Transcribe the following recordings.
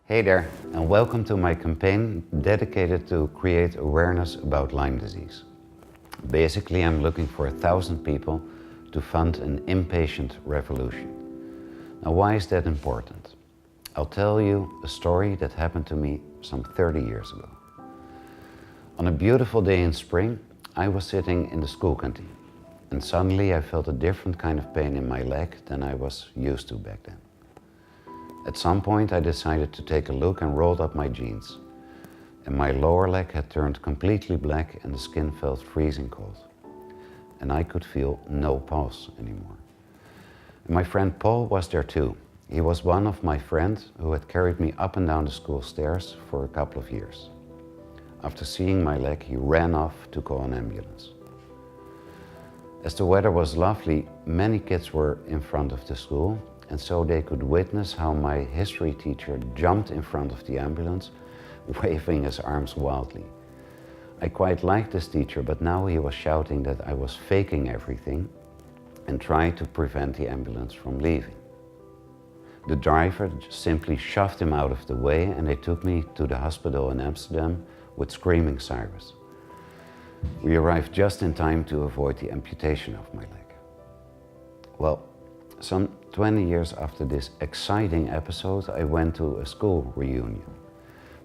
Hey there, and welcome to my campaign dedicated to create awareness about Lyme disease. Basically, I'm looking for 1,000 people to fund an impatient revolution. Now, why is that important? I'll tell you a story that happened to me some 30 years ago. On a beautiful day in spring, I was sitting in the school canteen, and suddenly I felt a different kind of pain in my leg than I was used to back then. At some point I decided to take a look and rolled up my jeans. And my lower leg had turned completely black and the skin felt freezing cold. And I could feel no pulse anymore. And my friend Paul was there too. He was one of my friends who had carried me up and down the school stairs for a couple of years. After seeing my leg, he ran off to call an ambulance. As the weather was lovely, many kids were in front of the school, and so they could witness how my history teacher jumped in front of the ambulance, waving his arms wildly. I quite liked this teacher, but now he was shouting that I was faking everything and trying to prevent the ambulance from leaving. The driver simply shoved him out of the way and they took me to the hospital in Amsterdam with screaming sirens. We arrived just in time to avoid the amputation of my leg. Well, some 20 years after this exciting episode, I went to a school reunion.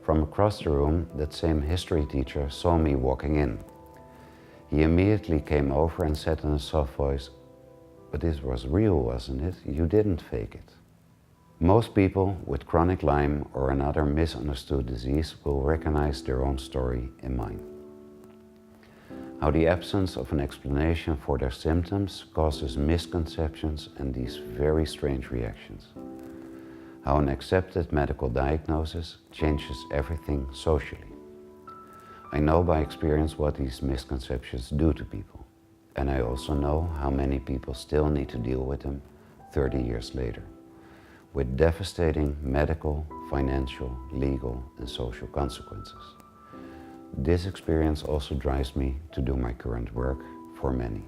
From across the room, that same history teacher saw me walking in. He immediately came over and said in a soft voice, "But this was real, wasn't it? You didn't fake it." Most people with chronic Lyme or another misunderstood disease will recognize their own story in mine. How the absence of an explanation for their symptoms causes misconceptions and these very strange reactions. How an accepted medical diagnosis changes everything socially. I know by experience what these misconceptions do to people. And I also know how many people still need to deal with them 30 years later, with devastating medical, financial, legal, and social consequences. This experience also drives me to do my current work for many.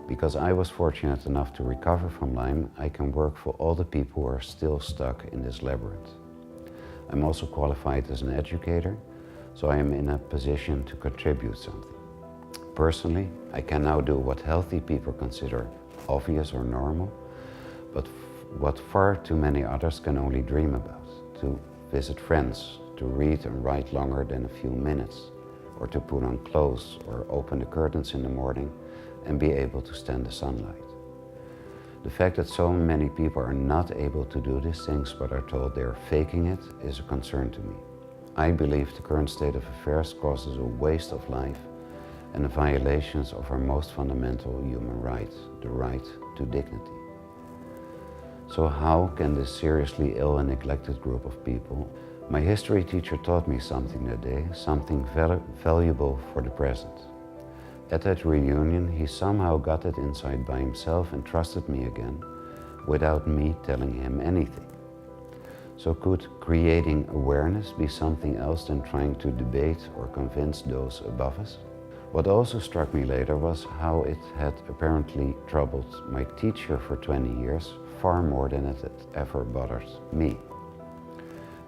Because I was fortunate enough to recover from Lyme, I can work for all the people who are still stuck in this labyrinth. I'm also qualified as an educator, so I am in a position to contribute something. Personally, I can now do what healthy people consider obvious or normal, but what far too many others can only dream about: to visit friends, to read and write longer than a few minutes, or to put on clothes or open the curtains in the morning and be able to stand the sunlight. The fact that so many people are not able to do these things but are told they are faking it is a concern to me. I believe the current state of affairs causes a waste of life and violations of our most fundamental human right, the right to dignity. So how can this seriously ill and neglected group of people? My history teacher taught me something that day, something valuable for the present. At that reunion, he somehow got it inside by himself and trusted me again, without me telling him anything. So could creating awareness be something else than trying to debate or convince those above us? What also struck me later was how it had apparently troubled my teacher for 20 years, far more than it had ever bothered me.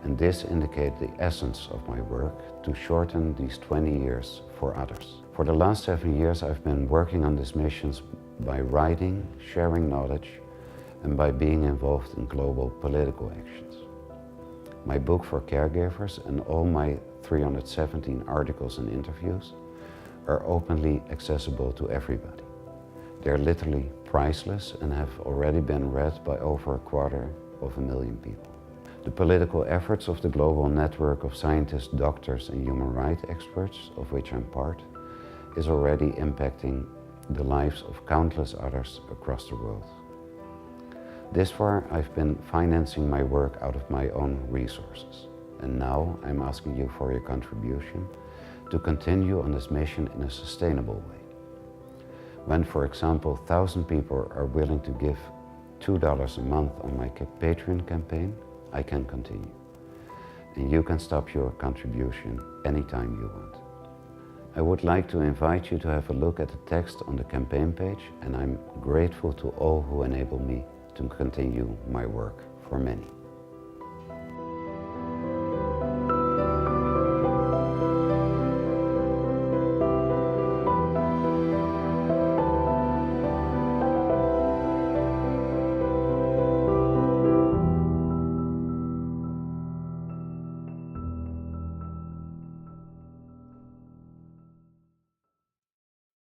And this indicates the essence of my work, to shorten these 20 years for others. For the last 7 years I've been working on these missions by writing, sharing knowledge, and by being involved in global political actions. My book for caregivers and all my 317 articles and interviews are openly accessible to everybody. They're literally priceless and have already been read by over 250,000 people. The political efforts of the global network of scientists, doctors and human rights experts, of which I'm part, is already impacting the lives of countless others across the world. This far, I've been financing my work out of my own resources. And now I'm asking you for your contribution to continue on this mission in a sustainable way. When, for example, 1,000 people are willing to give $2 a month on my Patreon campaign, I can continue. And you can stop your contribution anytime you want. I would like to invite you to have a look at the text on the campaign page, and I'm grateful to all who enable me to continue my work for many.